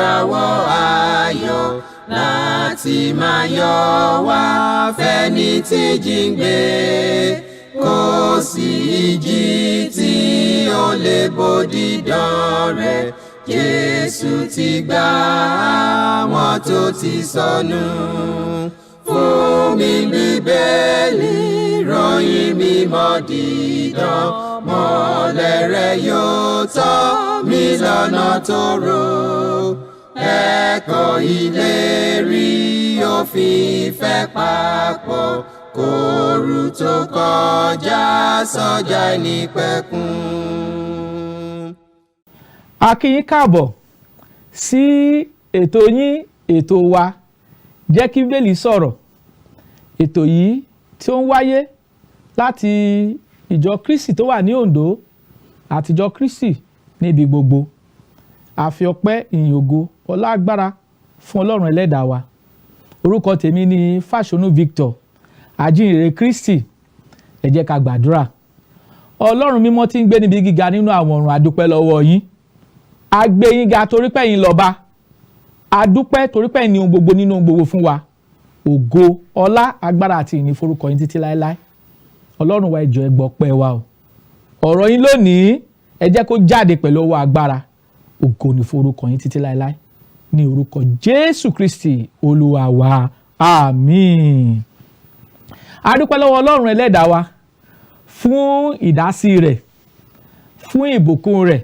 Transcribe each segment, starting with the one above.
ìràwọ̀ ayọ̀ láti máa yọ wá fẹ́ni tí jíǹgbé. Kò sí ìjì tí ó lè bòdì dán rẹ̀. Jésù ti gbà àwọn tó ti sọnù. Fún mi Bíbélì, ròyìn mímọ́ dídán. Mọ́lẹ̀ rẹ̀ yóò tọ́ mi lọ́nà tòrò. Ẹ̀kọ́ ìlérí òfin ìfẹ́ papọ̀. Kóru tó kọjá sọ́jà ìnípẹ̀kun. A kí yín káàbọ̀ sí ètò yín, ètò wa Jẹ́ kí Bíbélì sọ̀rọ̀. Ètò yìí tí ó ń wáyé láti ìjọ krístì tó wà ní Oǹdó àti ìjọ krístì níbi gbogbo. A fi ọpẹ́, ìyìn, ògo, ọlá, agbára fún Ọlọ́run ẹlẹ́dàá wa. Orúkọ tèmi ni Fasonu Victor, ajínrere krístì. Ẹ jẹ́ ká gbàdúrà. Ọlọ́run mímọ́ tí ń gbé níbi gíga nínú àwọn ọ̀run, a dúpẹ́ lọ́wọ́ yín. A gbé yín ga torí pé ẹ̀yin lọ́ba. A dúpẹ́ torí pé ẹ̀yin ni ohun gbogbo nínú ohun gbogbo fún wa. Ògo, ọlá, agbára àti ìyìn forúkọ yín títí láéláé. Ọlọ́run wa, ẹ jọ̀ọ́ ẹ gbọ́ ọpẹ́ wa o. Ọ̀rọ̀ yín lónìí ẹ jẹ́ kó jáde pẹ̀lú ọwọ́ agbára. Ògo ni forúkọ yín títí láéláé. Ní orúkọ Jésù Kristi Olúwa wa. Àmín. A dúpẹ́ lọ́wọ́ Ọlọ́run ẹlẹ́dàá wa fún ìdásí rẹ̀, fún ìbùkún rẹ̀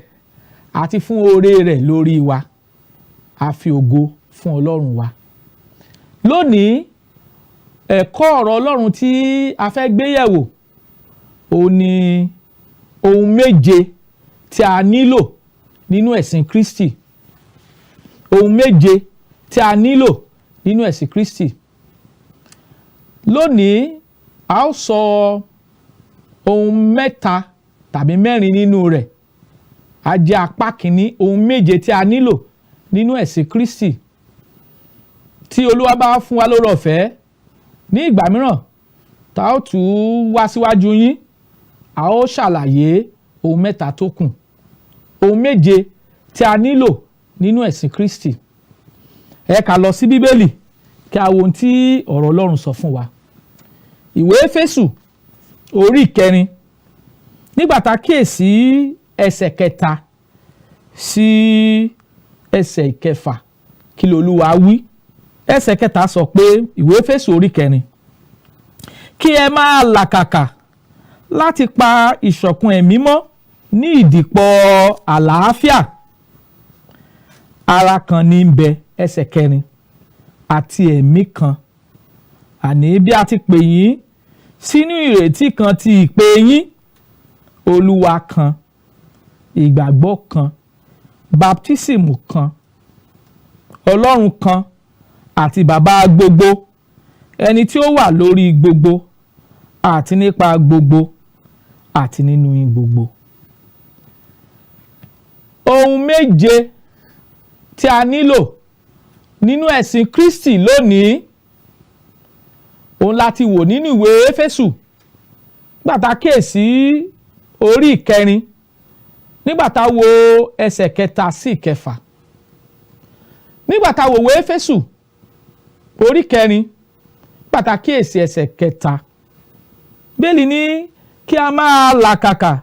àti fún oore rẹ̀ lórí wa. A fi ògo fún Ọlọ́run wa. Lónìí, ẹ̀kọ́ ọ̀rọ̀ Ọlọ́run tí a fẹ́ gbé yẹ̀wò ó ní ohun méje tí a nílò nínú ẹ̀sìn Krístì. Ohun méje tí a nílò nínú ẹ̀sìn Krístì. Lónìí, a ó sọ ohun mẹ́ta tàbí mẹ́rin nínú rẹ̀. A jẹ́ apá kìíní ohun méje tí a nílò nínú ẹ̀sìn Krístì. Tí Olúwa bá fún wa lórí ọ̀fẹ́ ní ìgbà mìíràn, tá ó tún wá síwájú yín, a ó ṣàlàyé ohun mẹ́ta tó kù. Ohun méje tí a nílò nínú ẹ̀sìn Krístì. Ẹ ká lọ sí Bíbélì kí a wo ohun tí ọ̀rọ̀ Ọlọ́run sọ fún wa. Ìwé Éfésù orí 4. Nígbà tá kíyèsí ẹsẹ̀ 3 sí ẹsẹ̀ 6, kí l'Olúwa wí? Ẹsẹ̀ 3 sọ pé, ìwé Éfésù orí 4, kí ẹ máa làkàkà láti pa ìṣọ̀kan ẹ̀mí mọ́ ní ìdìpọ̀ àlàáfíà. Ara kan ní ń bẹ, ẹsẹ̀ 4, àti ẹ̀mí kan. Àní bí a ti pè yín sínú ìrètí kan ti ìpè yín, Olúwa kan, ìgbàgbọ́ kan, baptísìmù kan, Ọlọ́run kan àti bàbá gbogbo, ẹni tí ó wà lórí gbogbo àti nípa gbogbo àti nínú yín gbogbo. Ohun méje tí a nílò nínú ẹ̀sìn Krístì lónìí, òun láti wò nínú ìwé Éfésù. Nígbà tá kíyèsí orí 4, nígbà tá wo ẹsẹ̀ 3 sí 6. Nígbà tá wo ìwé Éfésù orí 4, nígbà tá kíyèsí ẹsẹ̀ 3, Bíbélì ní kí a máa làkàkà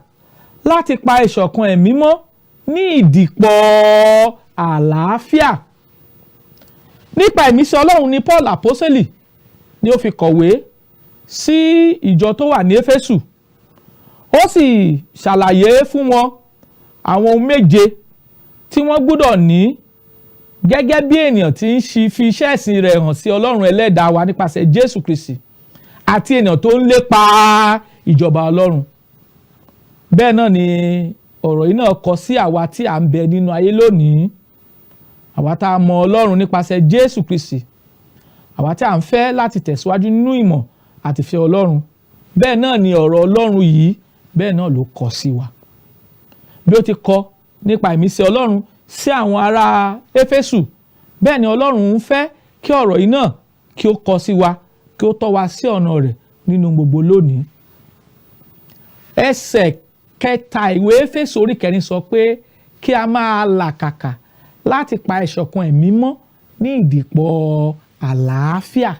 láti pa ìṣọ̀kan ẹ̀mí mọ́ ní ìdìpọ̀ àlàáfíà. Nípa ìmísí Ọlọ́run ni Paul àpọ́sítélì ni ó fi kọ̀wé sí ìjọ tó wà ní Éfésù. Ó sì ṣàlàyé fún wọn àwọn ohun méje tí wọ́n gbọ́dọ̀ ní gẹ́gẹ́ bí ènìyàn tí ń fi iṣẹ́ ẹ̀sìn rẹ̀ hàn sí Ọlọ́run ẹlẹ́dàá wa nípasẹ̀ Jésù Kristi, àti ènìyàn tó ń lépa ìjọba Ọlọ́run. Bẹ́ẹ̀ náà ni ọ̀rọ̀ yìí náà kọ sí àwa tí à ń bẹ nínú ayé lónìí. Àwa tá a mọ Ọlọ́run nípasẹ̀ Jésù Kristi. Àwa tí à ń fẹ́ láti tẹ̀síwájú nínú ìmọ̀ àti ìfẹ́ Ọlọ́run. Bẹ́ẹ̀ náà ni ọ̀rọ̀ Ọlọ́run yìí, bẹ́ẹ̀ náà ló kọ sí wa. Bí ó ti kọ nípa ìmísí Ọlọ́run sí àwọn ará Éfésù, bẹ́ẹ̀ ni Ọlọ́run ń fẹ́ kí ọ̀rọ̀ yìí náà kí ó kọ sí wa, kí ó tọ́ wa sí ọ̀nà rẹ̀ nínú gbogbo lónìí. Ẹsẹ̀ 3 ìwé Éfésù orí 4 sọ pé kí a máa làkàkà láti pa ìṣọ̀kan ẹ̀mí mọ́ ní ìdìpọ̀ àlàáfíà.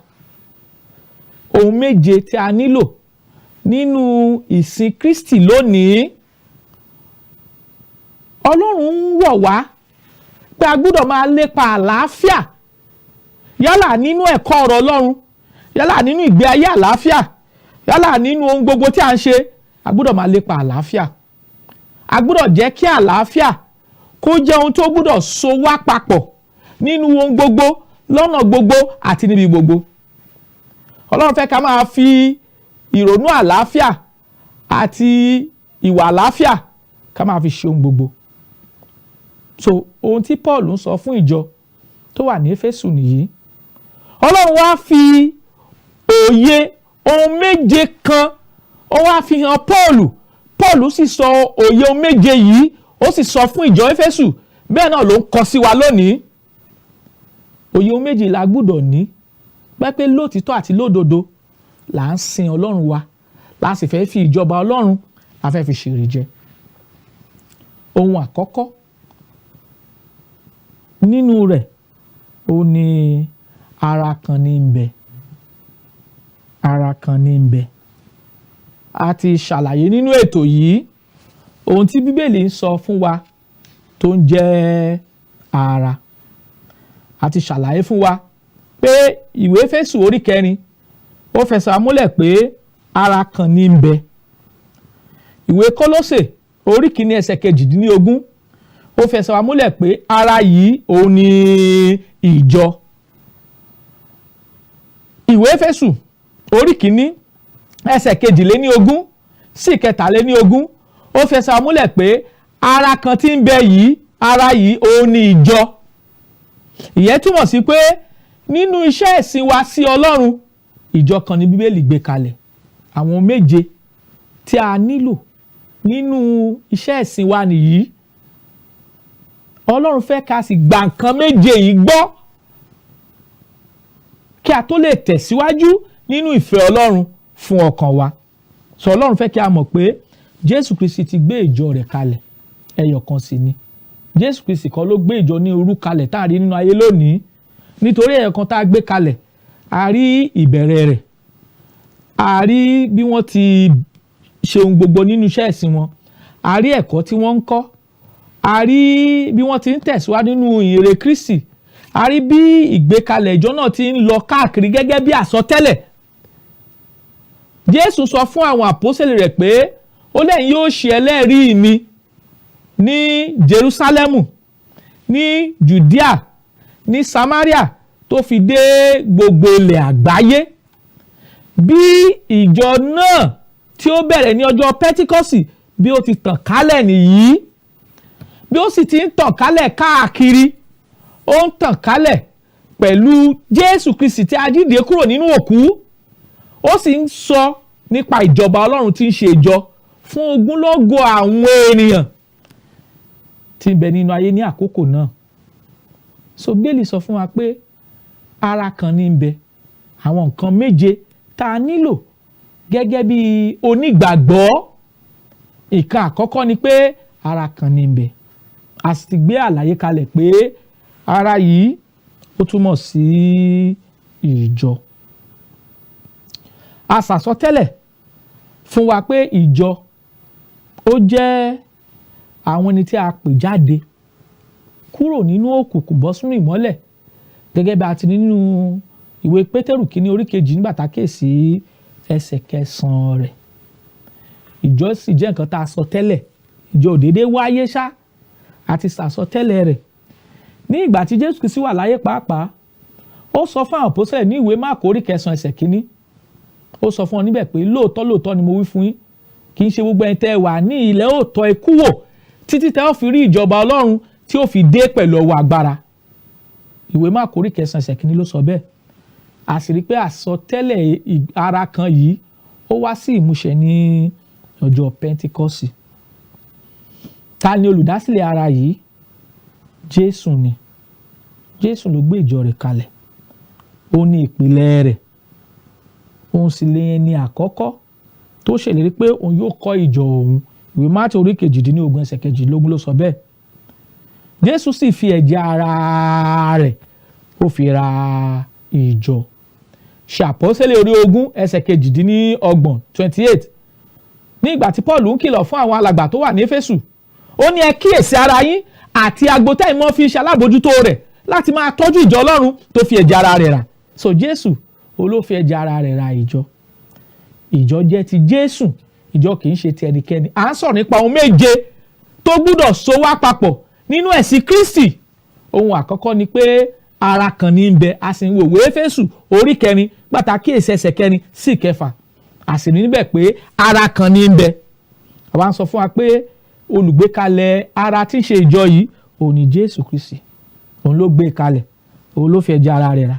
Ohun méje tí a nílò nínú ìsìn Krístì lónìí. Ọlọ́run ń wọ̀ wá pé a gbọ́dọ̀ máa lépa àlàáfíà, yálà nínú ẹ̀kọ́ ọ̀rọ̀ Ọlọ́run, yálà nínú ìgbé ayé àlàáfíà, yálà nínú ohun gbogbo tí a ń ṣe, a gbọ́dọ̀ máa lépa àlàáfíà. A gbọ́dọ̀ jẹ́ kí àlàáfíà kó jẹ́ ohun tó gbọ́dọ̀ so wá papọ̀ nínú ohun gbogbo, lọ́nà gbogbo àti níbi gbogbo. Ọlọ́run fẹ́ ká máa fi ìrònú àlàáfíà àti ìwà àlàáfíà ká máa fi ṣe ohun gbogbo. So ohun tí Paul ń sọ fún ìjọ tó wà ní Éfésù nìyí. Ọlọ́run wá fi òye ohun méje kan ó wá fi hàn Paul sì sọ òye ohun méje yìí ó sì sọ fún ìjọ Éfésù, bẹ́ẹ̀ náà ló ń kọ sí wa lónìí. Òye ohun méje la gbọ́dọ̀ ní pé lótìtọ́ àti lódodo là ń sin Ọlọ́run wa, la sì fẹ́ fi ìjọba Ọlọ́run la fẹ́ fi ṣèrè jẹ. Ohun àkọ́kọ́ nínú rẹ̀ ó ní ara kan ní ń bẹ. Ara kan ní ń bẹ. A ti ṣàlàyé nínú ètò yìí ohun tí Bíbélì ń sọ fún wa tó ń jẹ́ ara. A ti ṣàlàyé fún wa pé ìwé Éfésù orí 4 ó fẹsẹ̀ amúlẹ̀ pé ara kan ní ń bẹ. Ìwé Kólósè orí 1 ẹsẹ̀ 18 ó fẹsẹ̀ amúlẹ̀ pé ara yìí òun ni ìjọ. Ìwé Éfésù orí 1 ẹsẹ̀ 22 sí 23 ó fẹsẹ̀ amúlẹ̀ pé ara kan tí ń bẹ yìí, ara yìí òun ni ìjọ. Ìyẹn túmọ̀ sí pé nínú iṣẹ́ ìsìn wa sí Ọlọ́run, ìjọ kan ni Bíbélì gbé kalẹ̀. Àwọn méje tí a nílò nínú iṣẹ́ ìsìn wa nìyí. Ọlọ́run fẹ́ ká sì gba nǹkan méje yìí gbọ́ kí a tó lè tẹ̀síwájú nínú ìfẹ́ Ọlọ́run fún ọkàn wa. Sọ Ọlọ́run fẹ́ kí a mọ̀ pé Jésù Kristi ti gbé ìjọ rẹ̀ kalẹ̀, ẹyọ kan sì ni. Jésù Kristi kọ́ ló gbé ìjọ ní òru kalẹ̀ tá a rí nínú ayé lónìí. Nítorí ẹyọ kan tá a gbé kalẹ̀, a rí ìbẹ̀rẹ̀ rẹ̀, a rí bí wọ́n ti ṣe ohun gbogbo nínú iṣẹ́ ìsìn wọn, a rí ẹ̀kọ́ tí wọ́n ń kọ́, a rí bí wọ́n ti ń tẹ̀síwájú nínú ìyìnrere Kristi, a rí bí ìgbékalẹ̀ ìjọ náà ti ń lọ káàkiri gẹ́gẹ́ bí àsọtẹ́lẹ̀. Jésù sọ fún àwọn àpọ́sítélì rẹ̀ pé ó lẹ́yìn yóò ṣe ẹlẹ́rìí mi ní Jerúsálẹ́mù, ní Jùdíà, ní Samaria tó fi dé gbogbo ilẹ̀ àgbáyé. Bí ìjọ náà tí ó bẹ̀rẹ̀ ní ọjọ́ Pẹ́tíkọ́sì bí ó ti tàn kálẹ̀ nìyí, bí ó sì ti ń tàn kálẹ̀ káàkiri, ó ń tàn kálẹ̀ pẹ̀lú Jésù Kristi tí a jíǹde kúrò nínú òkú. Ó sì ń sọ nípa ìjọba Ọlọ́run tí ń ṣe ìjọ fún ogunlọ́gọ̀ àwọn ènìyàn tí ń bẹ nínú ayé ní àkókò náà. So Bíbélì sọ fún wa pé ara kan ní ń bẹ. Àwọn nǹkan méje tá a nílò gẹ́gẹ́ bí onígbàgbọ́. Ìkan àkọ́kọ́ ni pé ara kan ní ń bẹ. A sì ti gbé àlàyé kalẹ̀ pé ara yìí ó túmọ̀ sí ìjọ. A sàsọtẹ́lẹ̀ fún wa pé ìjọ ó jẹ́ àwọn ẹni tí a pè jáde kúrò nínú òkùnkùn bọ́ sínú ìmọ́lẹ̀, gẹ́gẹ́ bí a ti nínú ìwé Pétérù kínní orí 2 nígbà tá a ké sí ẹsẹ̀ 9 rẹ̀. Ìjọ sì jẹ́ nǹkan tá a sọ tẹ́lẹ̀. Ìjọ òdédé wáyé ṣá, àti sàsọtẹ́lẹ̀ rẹ̀. Ní ìgbà tí Jésù Kristi wà láyé pàápàá, ó sọ fún àwọn àpọ́sítélì ní ìwé Máàkù orí 9 ẹsẹ̀ 1. Ó sọ fún wọn níbẹ̀ pé lóòótọ́ ni mo wí fún yín, kì í ṣe gbogbo ẹni tẹ́ wà ní ilẹ̀ ó tọ́ ikú wò títí tẹ́ ó fi rí ìjọba Ọlọ́run tí ó fi dé pẹ̀lú ọwọ́ agbára. Ìwé Máàkù orí 9 ẹsẹ̀ 1 ló sọ bẹ́ẹ̀. A sì rí pé àsọtẹ́lẹ̀ ara kan yìí ó wá sí ìmúṣẹ ní ọjọ́ Pẹ́ntíkọ́sì. Ta ni olùdásílẹ̀ ara yìí? Jésù ni. Jésù ló gbé ìjọ rẹ̀ kalẹ̀. Ó ní ìpìlẹ̀ rẹ̀. Òun sì lè ẹni àkọ́kọ́ tó ṣèlérí pé òun yóò kọ́ ìjọ òun. Ìwé Mátíù orí 18 ẹsẹ̀ 22 ló sọ bẹ́ẹ̀. Jésù sì fi ẹ̀jẹ̀ ara rẹ̀ ó fi ra ìjọ. Ṣe àpọ́sítélì orí 20 ẹsẹ̀ 28. Ní ìgbà tí Paul ń kìlọ̀ fún àwọn alàgbà tó wà ní Éfésù, ó ní ẹ kíyèsí ara yín àti agbo tẹ́ ìmọ̀ fi ṣe alábòjútó rẹ̀ láti máa tọ́jú ìjọ Ọlọ́run tó fi ẹ̀jẹ̀ ara rẹ̀ rà. So Jésù ló fi ẹ̀jẹ̀ ara rẹ̀ ra ìjọ. Ìjọ jẹ́ ti Jésù, ìjọ kì í ṣe ti ẹnikẹ́ni. À ń sọ̀rọ̀ nípa ohun méje tó gbúdọ̀ so wá papọ̀ nínú ẹ̀sìn Krístì. Ohun àkọ́kọ́ ni pé ara kan ní ń bẹ. A sì ń wo ìwé Éfésù orí 4 pàtàkì ẹsẹ̀ 4 sí 6. A sì ní níbẹ̀ pé ara kan ní ń bẹ. Àwa ń sọ fún wa pé olùgbékalẹ̀ ara tí ń ṣe ìjọ yìí òun ni Jésù Kristi. Òun ló gbé kalẹ̀, òun ló fi ẹ̀jẹ̀ ara rẹ̀ rà.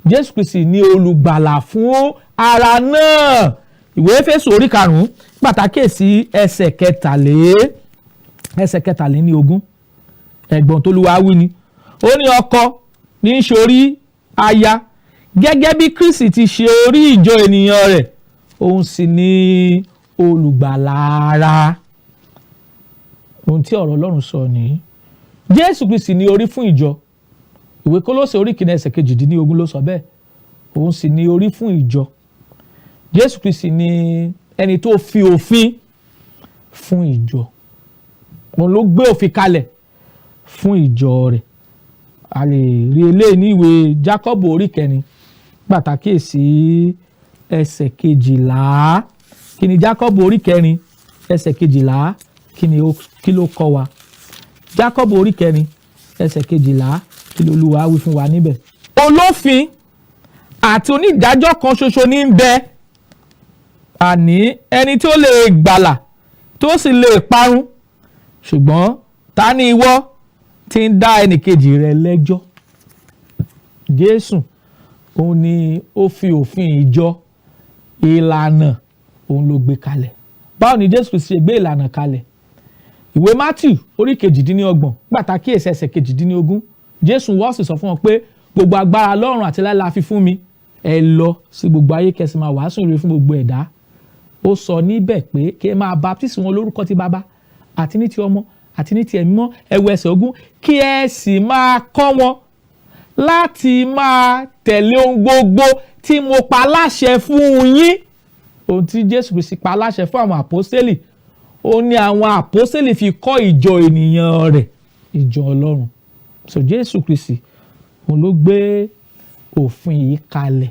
Jésù Kristi ni olùgbàlà fún ara náà. Ìwé Éfésù orí 5 pàtàkì ẹsẹ̀ 23. Ẹ̀gbọ́n t'Olúwa wí ni. Ó ní ọkọ ní í ṣe orí aya gẹ́gẹ́ bí Kristi ti ṣe orí ìjọ ènìyàn rẹ̀, òun sì ni olùgbàlà ara. Ohun tí ọ̀rọ̀ Ọlọ́run sọ nìyí. Jésù Kristi ni orí fún ìjọ. Ìwé Kólósè orí 1 ẹsẹ̀ 18 ló sọ bẹ́ẹ̀. Òun sì ni orí fún ìjọ. Jésù Kristi ni ẹni tó fi òfin fún ìjọ. Òun ló gbé òfin kalẹ̀ fún ìjọ rẹ̀. A lè rí eléyìí ní ìwé Jákọ́bù orí 4 pàtàkì ẹsẹ̀ 12. Kí ni Jákọ́bù orí 4 ẹsẹ̀ 12? Kí ló kọ́ wa? Jákọ́bù orí 4 ẹsẹ̀ 12 kí ló Olúwa wí fún wa níbẹ̀? Olófin àti onídàájọ́ kan ṣoṣo ní ń bẹ, àní ẹni tó lè gbàlà tó sì lè parun. Ṣùgbọ́n ta ni ìwọ tí ń dá ẹnìkejì rẹ lẹ́jọ́? Jésù òun ni ó fi òfin ìjọ, ìlànà òun ló gbé kalẹ̀. Báwo ni Jésù ṣe gbé ìlànà kalẹ̀? Ìwé Mátíù orí 28 pàtàkì ẹsẹ̀ 18. Jésù wọ́n sì sọ fún wọn pé gbogbo agbára lọ́run àti láyé la fi fún mi. Ẹ lọ sí gbogbo ayé kẹ́ sì máa wàásù ìrere fún gbogbo ẹ̀dá. Ó sọ níbẹ̀ pé kí ẹ máa baptisi wọn lórúkọ ti Baba àti ní ti Ọmọ àti ní ti Ẹ̀mí Mímọ́. Ẹ wo ẹsẹ̀ 20. Kí ẹ sì máa kọ́ wọn láti máa tẹ̀lé ohun gbogbo tí mo pa láṣẹ fún yín. Ohun tí Jésù Kristi pa láṣẹ fún àwọn àpọ́sítélì, ó ní àwọn àpọ́sítélì fi kọ́ ìjọ ènìyàn rẹ̀, ìjọ Ọlọ́run. So Jésù Kristi òun ló gbé òfin yìí kalẹ̀,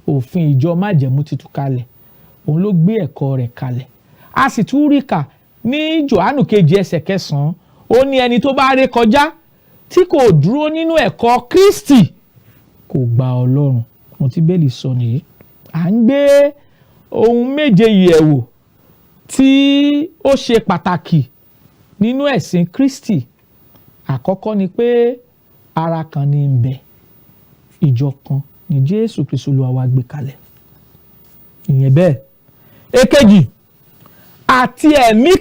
òfin ìjọ májẹ̀mú titun kalẹ̀. Òun ló gbé ẹ̀kọ́ rẹ̀ kalẹ̀. A sì tún rí kà ní Jòhánù 2 ẹsẹ̀ 9. Ó ní ẹni tó bá ré kọjá tí kò dúró nínú ẹ̀kọ́ Krístì kò gba Ọlọ́run. Ohun tí Bíbélì sọ nìyí. À ń gbé ohun méje yẹ̀wò tí ó ṣe pàtàkì nínú ẹ̀sìn Krístì. Àkọ́kọ́ ni pé ara kan ní ń bẹ, ìjọ kan ni Jésù Kristi Olúwa wa gbé kalẹ̀. Ìyẹn bẹ́ẹ̀. Èkejì, àti ẹ̀mí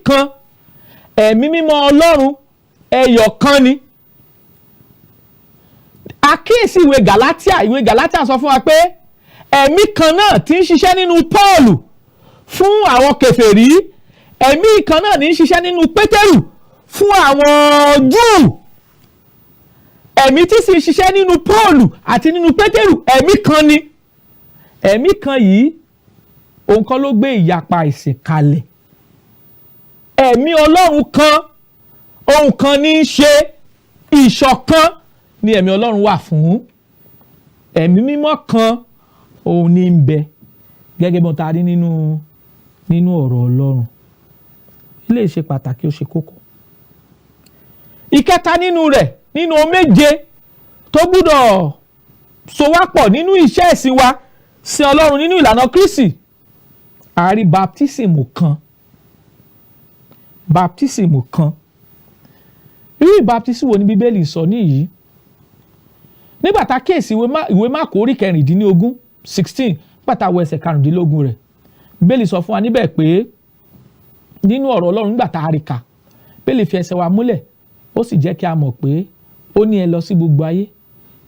kan, ẹ̀mí mímọ́ Ọlọ́run ẹyọ kan ni. Àkíyèsí ìwé Gàlátíà sọ fún wa pé ẹ̀mí kan náà tí ń ṣiṣẹ́ nínú Pọ́ọ̀lù fún àwọn kèfèrí, ẹ̀mí kan náà ní ń ṣiṣẹ́ nínú Pétérù fún àwọn Júù. Ẹ̀mí tí sì ń ṣiṣẹ́ nínú Pọ́ọ̀lù àti nínú Pétérù, ẹ̀mí kan ni. Ẹ̀mí kan yìí òun kan ló gbé ìyapa ìsìn kalẹ̀. Ẹ̀mí Ọlọ́run kan, ohun kan ní í ṣe, ìṣọ̀kan ni ẹ̀mí Ọlọ́run wà fún. Ẹ̀mí mímọ́ kan òun ní ń bẹ gẹ́gẹ́ bí wọ́n ta rí nínú ọ̀rọ̀ Ọlọ́run. Ilé ṣe pàtàkì, ó ṣe kókó. Ìkẹta nínú rẹ̀, nínú méje tó gbúdọ̀ so wá pọ̀ nínú iṣẹ́ ìsìn wa sí Ọlọ́run nínú ìlànà Kristi, a rí baptismu kan. Irú baptismu wo ni Bíbélì sọ níyìí? Nígbà tá kíyèsí ìwé Máàkù orí 16 pàtàkì ẹsẹ̀ 15 rẹ̀, Bíbélì sọ fún wa níbẹ̀ pé nínú ọ̀rọ̀ Ọlọ́run nígbà tá a rí kà, Bíbélì fi ẹsẹ̀ wa múlẹ̀, ó sì jẹ́ kí a mọ̀ pé ó ní ẹ lọ sí gbogbo ayé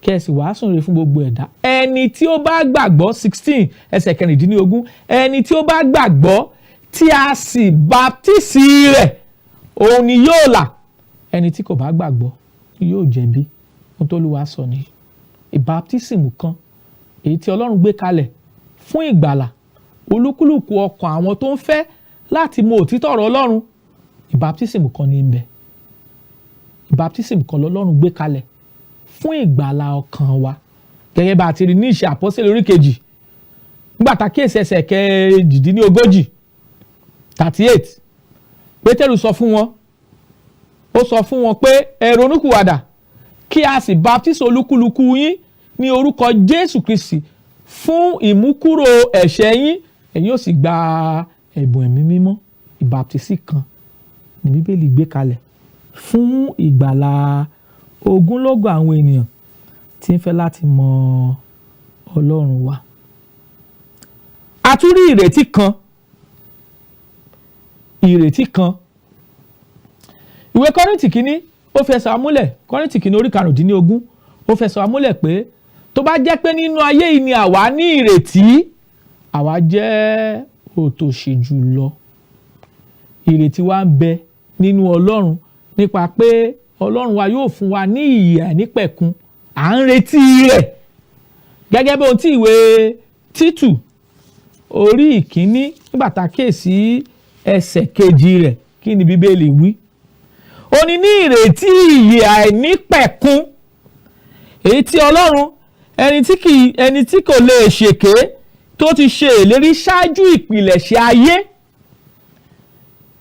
kí ẹ sì wàásù ìrere fún gbogbo ẹ̀dá. Ẹni tí ó bá gbàgbọ́ 16 ẹsẹ̀ 15, ẹni tí ó bá gbàgbọ́ tí a sì baptisi rẹ̀, òun ni yóò là, ẹni tí kò bá gbàgbọ́ yóò jẹ̀bi. Ohun tó Olúwa sọ nìyí. Ìbáptísìmù kan èyí tí Ọlọ́run gbé kalẹ̀ fún ìgbàlà olúkúlùkù ọkàn àwọn tó ń fẹ́ láti mọ òtítọ́ ọ̀rọ̀ Ọlọ́run, ìbáptísìmù kan ní ń bẹ. Ìbáptísìmù kan lọ́lọ́run gbé kalẹ̀ fún ìgbàlà ọkàn wa, gẹ́gẹ́ bá a ti rí ní Ìṣe Àpọ́sítélì orí kejì nígbà tá kíyèsí ẹsẹ̀ kejìdínlógójì 38. Pétérù sọ fún wọn, ó sọ fún wọn pé ẹ ronúkúwàdà kí a sì baptisi olúkúlùkù yín ní orúkọ Jésù Kristi fún ìmúkúrò ẹ̀ṣẹ̀ yín, ẹ̀yin ó sì gba ẹ̀bùn ẹ̀mí mímọ́. Ìbáptísì kan ní Bíbélì gbé kalẹ̀ fún ìgbàlà ogúnlọ́gọ̀ àwọn ènìyàn tí ń fẹ́ láti mọ Ọlọ́run wa. A tún rí ìrètí kan. Ìwé Kọ́ríńtì kínní ó fẹsẹ̀ amúlẹ̀, Kọ́ríńtì kínní orí 15 ó fẹsẹ̀ amúlẹ̀ pé tó bá jẹ́ pé nínú ayé yìí ni àwa ní ìrètí, àwa jẹ́ òtòṣì jùlọ. Ìrètí wa ń bẹ nínú Ọlọ́run nípa pé Ọlọ́run wa yóò fún wa ní ìyè àìnípẹ̀kun. À ń retí rẹ̀ gẹ́gẹ́ bí ohun tí ìwé Títù orí 1 nígbà tá kíyèsí ẹsẹ̀ 2 rẹ̀, kí ni Bíbélì wí? Ó ní ìrètí ìyè àìnípẹ̀kun èyí tí Ọlọ́run ẹni tí kò lè ṣèké tó ti ṣe ìlérí ṣáájú ìpilẹ̀ṣẹ̀ ayé.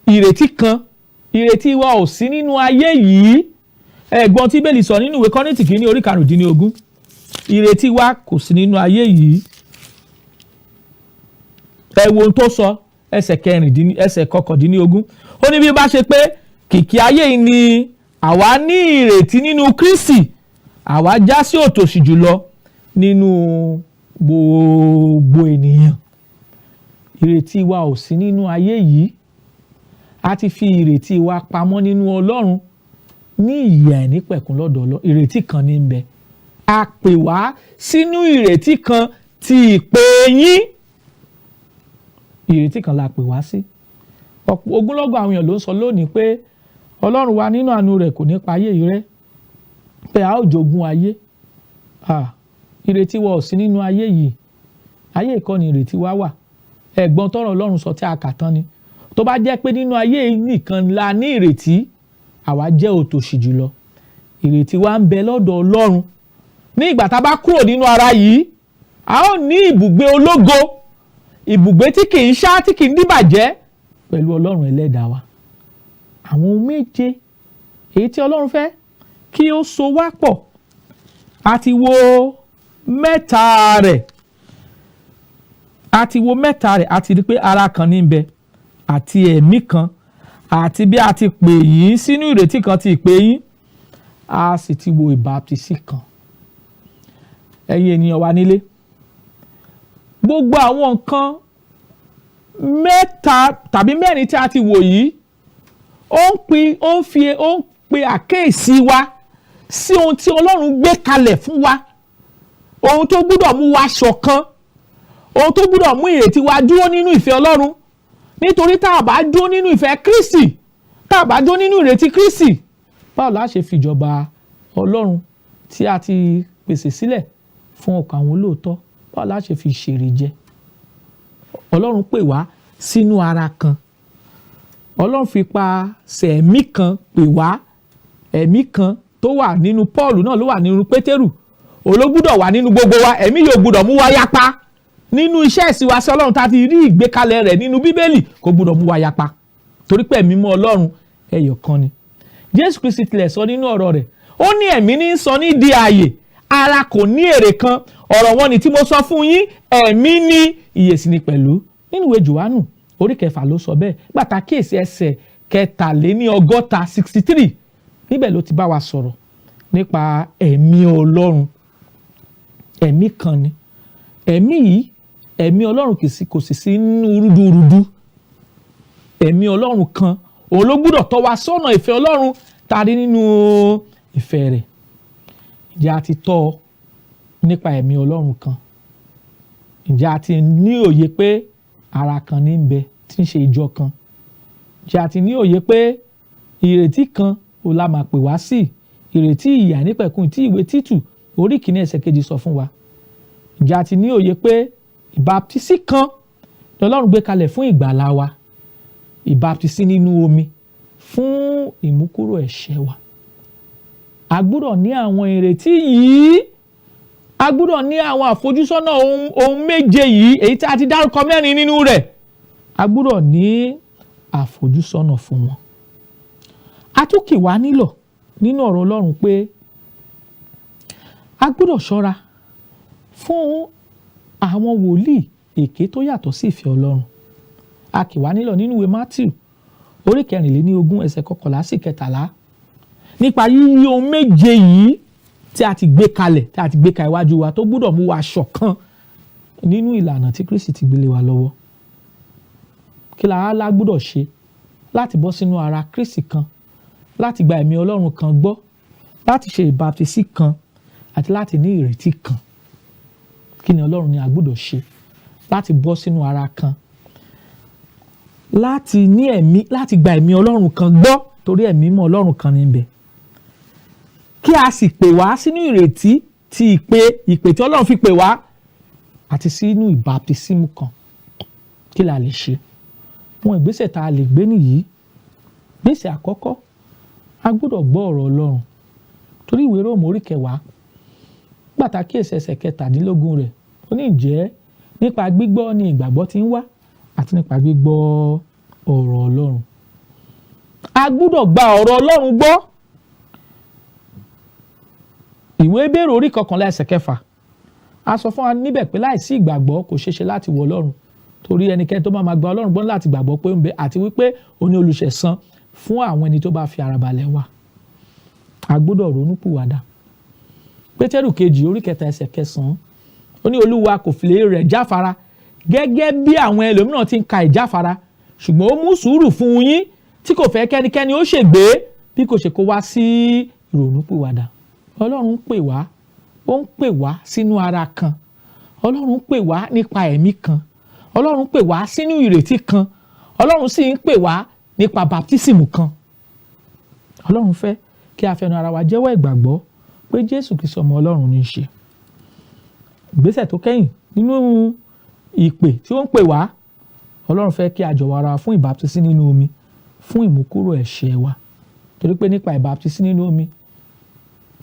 Ìrètí kan, ìrètí wa ò sí nínú ayé yìí. Ẹ̀gbọ́n tí Bíbélì sọ nínú ìwé Kọ́ríńtì kínní orí 15. Ìrètí wa kò sí nínú ayé yìí. Ẹ wo ohun tó sọ ẹsẹ̀ 19. Ó ní bí bá ṣe pé kìkì ayé yìí ni àwa ní ìrètí nínú Krístì, àwa já sí òtòṣì jùlọ nínú gbogbo ènìyàn. Ìrètí wa ò sí nínú ayé yìí. A ti fi ìrètí wa pamọ́ nínú Ọlọ́run ní ìyè àìnípẹ̀kun lọ́dọ̀ Ọlọ́run. Ìrètí kan ní ń bẹ. A pè wá sínú ìrètí kan ti ìpè yín. Ìrètí kan la pè wá sí. Ogúnlọ́gọ̀ àwọn èèyàn ló ń sọ lónìí pé Ọlọ́run wa nínú àánú rẹ̀ kò ní pa ayé yìí rẹ́, pé a ó jogún ayé. Ìrètí wa ò sí nínú ayé yìí. Ayé ìkọ́ ni ìrètí wa wà. Ẹ̀gbọ́n tọ́rọ̀ Ọlọ́run sọ tí a kà tán ni. Tó bá jẹ́ pé nínú ayé yìí nìkan la ní ìrètí, àwa jẹ́ òtòṣì jùlọ. Ìrètí wa ń bẹ lọ́dọ̀ Ọlọ́run. Ní ìgbà tá a bá kúrò nínú ara yìí, a ó ní ibùgbé ológo, ibùgbé tí kì í ṣá, tí kì í dìbàjẹ́ pẹ̀lú Ọlọ́run ẹlẹ́dàá wa. Àwọn ohun méje èyí tí Ọlọ́run fẹ́ kí ó so wá pọ̀, a ti wo mẹ́ta rẹ̀. A ti rí pé ara kan ní ń bẹ àti ẹ̀mí kan, àti bí a ti pè yín sínú ìrètí kan ti ìpè yín. A sì ti wo ìbáptísì kan. Ẹ̀yin ènìyàn wa nílé, gbogbo àwọn nǹkan mẹ́ta tàbí mẹ́rin tí a ti wò yìí, ó ń pe àkíyèsí wa sí ohun tí Ọlọ́run gbé kalẹ̀ fún wa, ohun tó gbọ́dọ̀ mú wa ṣọ̀kan, ohun tó gbọ́dọ̀ mú ìrètí wa dúró nínú ìfẹ́ Ọlọ́run. Nítorí tá a bá dúró nínú ìfẹ́ Kristi, tá a bá dúró nínú ìrètí Kristi, báwo la ṣe fìjọba Ọlọ́run tí a ti pèsè sílẹ̀ fún ọkàn àwọn olóòótọ́, báwo la ṣe fi ṣèrè jẹ? Ọlọ́run pè wá sínú ara kan. Ọlọ́run fi pasẹ̀ ẹ̀mí kan pè wá. Ẹ̀mí kan tó wà nínú Paul náà ló wà nínú Pétérù. Ológbúdọ̀ wà nínú gbogbo wa. Ẹ̀mí yóò gbúdọ̀ mú wa yapa. Nínú iṣẹ́ ìsìn wa sí Ọlọ́run tá a ti rí ìgbékalẹ̀ rẹ̀ nínú Bíbélì, kò gbúdọ̀ mú wa yapa. Torí pé ẹ̀mí mọ́ Ọlọ́run ẹyọ kan ni. Jésù Kristi tilẹ̀ sọ nínú ọ̀rọ̀ rẹ̀. Ó ní ẹ̀mí ní sọ ní di ààyè, ara kò ní èrè kan. Ọ̀rọ̀ wọn ni tí mo sọ fún yín, ẹ̀mí ní ìyè sì ni pẹ̀lú. Nínú ìwé Jòhánù orí 6 ló sọ bẹ́ẹ̀. Gbàtà kíyèsí ẹsẹ̀ 63. Níbẹ̀ ló ti bá wa sọ̀rọ̀ nípa ẹ̀mí Ọlọ́run. Ẹ̀mí kan ni. Ẹ̀mí yìí, ẹ̀mí Ọlọ́run kò sì sí nínú rúdurùdu. Ẹ̀mí Ọlọ́run kan, òun ló gbọ́dọ̀ tọ́ wa sọ́nà ìfẹ́ Ọlọ́run tàbí nínú ìfẹ́ rẹ̀. Ǹjẹ́ a ti tọ́ ọ nípa ẹ̀mí Ọlọ́run kan? Ǹjẹ́ a ti ní òye pé ara kan ní ń bẹ tí ń ṣe ìjọ kan? Ǹjẹ́ a ti ní òye pé ìrètí kan ò la máa pè wá sí, ìrètí ìyè àìnípẹ̀kun tí ìwé Títù orí kìíní ẹsẹ̀ kejì sọ fún wa. Ǹjẹ́ a ti ní òye pé ìbáptísí kan l'Ọlọ́run gbé kalẹ̀ fún ìgbàlà wa, ìbáptísí nínú omi fún ìmúkúrò ẹ̀ṣẹ̀ wa. A gbọ́dọ̀ ní àwọn ìrètí yìí, a gbọ́dọ̀ ní àwọn àfojúsọ́nà ohun méje yìí, èyí tí a ti dárúkọ mẹ́rin nínú rẹ̀, a gbọ́dọ̀ ní àfojúsọ́nà fún wọn. A tún kì wá nílọ̀ nínú ọ̀rọ̀ Ọlọ́run pé a gbọ́dọ̀ ṣọ́ra fún àwọn wòlíì èké tó yàtọ̀ sí ìfẹ́ Ọlọ́run. A kì wá nílọ̀ nínú ìwé Mátíù orí 24 ẹsẹ̀ 11 sí 13 nípa yíyí ohun méje yìí tí a ti gbé kalẹ̀, tí a ti gbé ka iwájú wa, tó gbọ́dọ̀ mú wa ṣọ̀kan nínú ìlànà tí Krístì ti gbélé wa lọ́wọ́. Kí la gbọ́dọ̀ ṣe láti bọ́ sínú ara Krístì kan, láti gba ẹ̀mí Ọlọ́run kan gbọ́, láti ṣe ìbáptísí kan àti láti ní ìrètí kan? Kí ni Ọlọ́run ní a gbọ́dọ̀ ṣe láti bọ́ sínú ara kan, láti ní ẹ̀mí, láti gba ẹ̀mí Ọlọ́run kan gbọ́, torí ẹ̀mí mọ́ Ọlọ́run kan níbẹ̀, kí a sì pè wá sínú ìrètí ti ìpè tí Ọlọ́run fi pè wá, àti sínú ìbáptísímù kan? Kí la lè ṣe? Àwọn ìgbésẹ̀ tá a lè gbé nìyí. Ìgbésẹ̀ àkọ́kọ́, a gbọ́dọ̀ gbọ́ ọ̀rọ̀ Ọlọ́run, torí ìwé Róòmù orí 10 pàtàkì ẹsẹ̀ 17 rẹ̀, ó ní ìjẹ́ nípa gbígbọ́ ni ìgbàgbọ́ ti ń wá, àti nípa gbígbọ́ ọ̀rọ̀ Ọlọ́run. A gbọ́dọ̀ gba ọ̀rọ̀ Ọlọ́run gbọ́. Ìwé Hébérù orí 11 ẹsẹ̀ 6 a sọ fún wa níbẹ̀ pé láìsí ìgbàgbọ́ kò ṣeéṣe láti wọ Ọlọ́run, torí ẹnikẹ́ni tó máa gba Ọlọ́run gbọ́ láti gbàgbọ́ pé ó ń bẹ, àti wípé ó ní olùṣẹ̀san fún àwọn ẹni tó bá fi ara balẹ̀ wá. A gbọ́dọ̀ ronúpìwàdà. Pétérù kejì orí 3 ẹsẹ̀ 9 ó ní Olúwa kò fi lè rẹ̀ jáfara gẹ́gẹ́ bí àwọn ẹlòmíràn ti ń ka ìjáfara, ṣùgbọ́n ó mú sùúrù fún yín, tí kò fẹ́ kẹ́nikẹ́ni ó ṣègbé, bí kò ṣe kó wá sí ìrònúpìwàdà. Ọlọ́run ń pè wá, ó ń pè wá sínú ara kan. Ọlọ́run ń pè wá nípa ẹ̀mí kan. Ọlọ́run ń pè wá sínú ìrètí kan. Ọlọ́run sì ń pè wá nípa baptísìmù kan. Ọlọ́run fẹ́ kí a fẹnu ara wa jẹ́wọ́ ìgbàgbọ́ pé Jésù Kristi ọmọ Ọlọ́run ní í ṣe. Ìgbésẹ̀ tó kẹ́yìn nínú ìpè tí ó ń pè wá, Ọlọ́run fẹ́ kí a jọ̀wọ́ ara wa fún ìbáptísí nínú omi fún ìmúkúrò ẹ̀ṣẹ̀ wa, torí pé nípa ìbáptísí nínú omi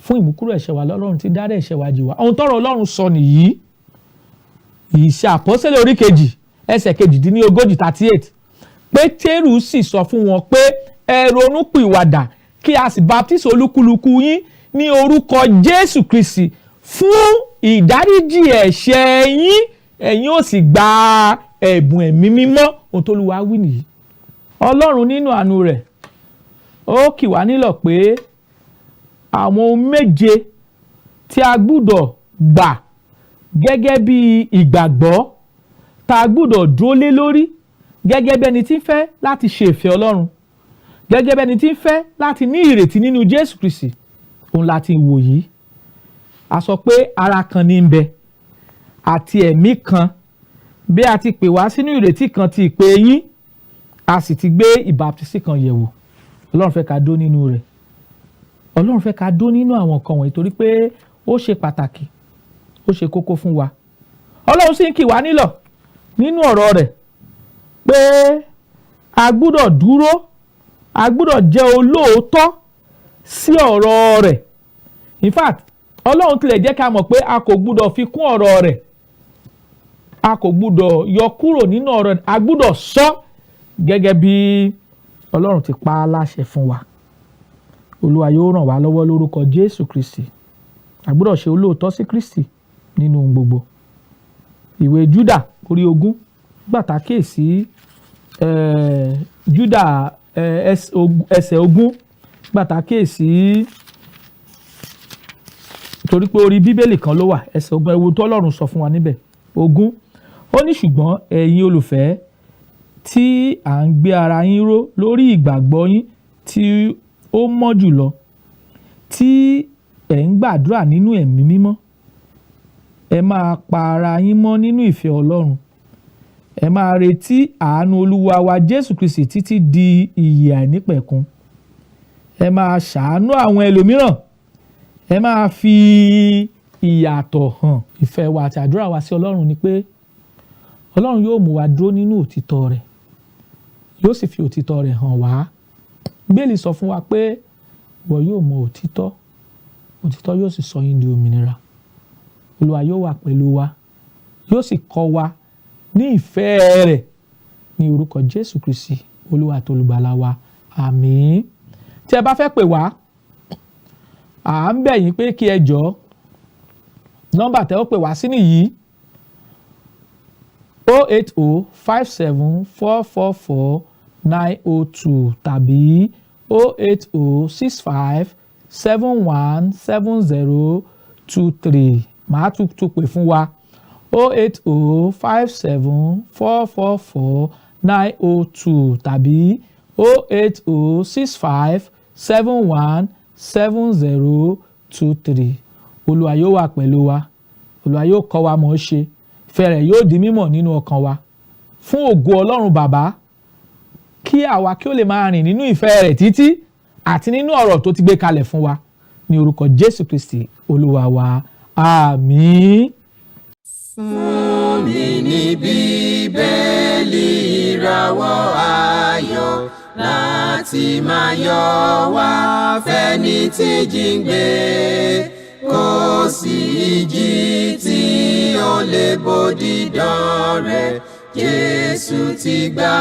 fún ìmúkúrò ẹ̀ṣẹ̀ wa lọ́lọ́run ti dárí ẹ̀ṣẹ̀ wa jì wá. Ohun tọ́rọ̀ Ọlọ́run sọ nìyí. Ìṣe Àpọ́sítélì orí 2 ẹsẹ̀ 38 Pétérù sì sọ fún wọn pé ẹ ronúpìwàdà kí a sì baptisi olúkúlùkù yín ní orúkọ Jésù Kristi fún ìdáríjì ẹ̀ṣẹ̀ yín, ẹ̀yin ó sì gba ẹ̀bùn ẹ̀mí mímọ́. Ohun tó Olúwa wí nìyí. Ọlọ́run nínú àánú rẹ̀ ó kì wá nílọ̀ pé àwọn ohun méje tí a gbọ́dọ̀ gbà gẹ́gẹ́ bí ìgbàgbọ́, tá a gbọ́dọ̀ dúró lé lórí gẹ́gẹ́ bí ẹni tí ń fẹ́ láti ṣe ìfẹ́ Ọlọ́run, gẹ́gẹ́ bí ẹni tí ń fẹ́ láti ní ìrètí nínú Jésù Kristi, òun láti wò yìí. A sọ pé ara kan ní ń bẹ àti ẹ̀mí kan, bí a ti pè wá sínú ìrètí kan ti ìpè yín, a sì ti gbé ìbáptísí kan yẹ̀wò. Ọlọ́run fẹ́ ká dó nínú rẹ̀. Ọlọ́run fẹ́ ká dó nínú àwọn nǹkan wọ̀nyí torí pé ó ṣe pàtàkì, ó ṣe kókó fún wa. Ọlọ́run sì ń kì wá nílọ̀ nínú ọ̀rọ̀ rẹ̀ pé a gbọ́dọ̀ dúró, a gbọ́dọ̀ jẹ́ olóòótọ́ sí ọ̀rọ̀ rẹ̀. In fact, Ọlọ́run tilẹ̀ jẹ́ ká mọ̀ pé a kò gbọ́dọ̀ fi kún ọ̀rọ̀ rẹ̀, a kò gbọ́dọ̀ yọ kúrò nínú ọ̀rọ̀ rẹ̀, a gbọ́dọ̀ sọ gẹ́gẹ́ bí Ọlọ́run ti pa á láṣẹ fún wa. Olúwa yóò ràn wá lọ́wọ́ lórúkọ Jésù Kristi. A gbọ́dọ̀ ṣe olóòótọ́ sí Kristi nínú ohun gbogbo. Ìwé Júdà orí 20 gbàtà kíyèsí Júdà ẹsẹ̀ 20 gbàtà kíyèsí, torí pé orí Bíbélì kan ló wà, ẹsẹ̀ 20 ewu tó Ọlọ́run sọ fún wa níbẹ̀ 20. Ó ní ṣùgbọ́n ẹ̀yin olùfẹ́ tí à ń gbé ara yín ró lórí ìgbàgbọ́ yín tí ó mọ́ jùlọ, tí ẹ̀ ń gbàdúrà nínú ẹ̀mí mímọ́, ẹ máa pa ara yín mọ́ nínú ìfẹ́ Ọlọ́run. Ẹ máa retí àánú Olúwa wa Jésù Kristi títí di ìyè àìnípẹ̀kun. ẹ máa ṣàánú àwọn ẹlòmíràn, ẹ máa fi ìyàtọ̀ hàn. Ìfẹ́ wa àti àdúrà wa sí Ọlọ́run ni pé Ọlọ́run yóò mú wa dúró nínú òtítọ́ rẹ̀, yóò sì fi òtítọ́ rẹ̀ hàn wá. Bíbélì sọ fún wa pé ìwọ yóò mọ òtítọ́, òtítọ́ yóò sì sọ yín di òmìnira. Olúwa yóò wà pẹ̀lú wa, yóò sì kọ́ wa ní ìfẹ́ rẹ̀ ní orúkọ Jésù Kristi Olúwa àti olùgbàlà wa. Àmín. Tí ẹ bá fẹ́ pè wá, à ń bẹ̀ yín pé kí ẹ jọ̀ọ́, nọ́mbà tẹ́ ó pè wá sí nìyí: 08057444902 tàbí 08065717023. Màá tún pè fún wa: 08057444902 tàbí 08065717023. Olúwa yóò wà pẹ̀lú wa, Olúwa yóò kọ́ wa mọ̀ ọ́ ṣe, ìfẹ́ rẹ̀ yóò di mímọ̀ nínú ọkàn wa, fún ògo Ọlọ́run Bàbá, kí àwa kí ó lè máa rìn nínú ìfẹ́ rẹ̀ títí àti nínú ọ̀rọ̀ tó ti gbé kalẹ̀ fún wa, ní orúkọ Jésù Kristi Olúwa wa. Àmín. Fún mi ní Bíbélì ìràwọ̀ ayọ̀ láti máa yọ wá fẹ́ni tí jíǹgbé, kò sí ìjì tí ó lè bòdì dán rẹ̀. Jésù ti gbà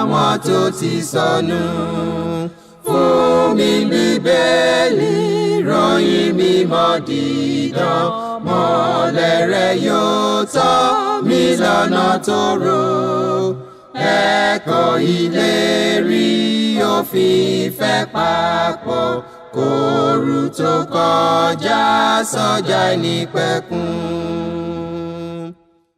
àwọn tó ti sọnù. Fún mi Bíbélì ìròyìn mímọ́ dídán, mọ́lẹ̀ rẹ̀ yóò tọ́ mi lọ́nà tòrò. Ẹ̀kọ́ ìlérí òfin ìfẹ́ papọ̀, kóru tó kọjá sọ́jà ìnípẹ̀kun.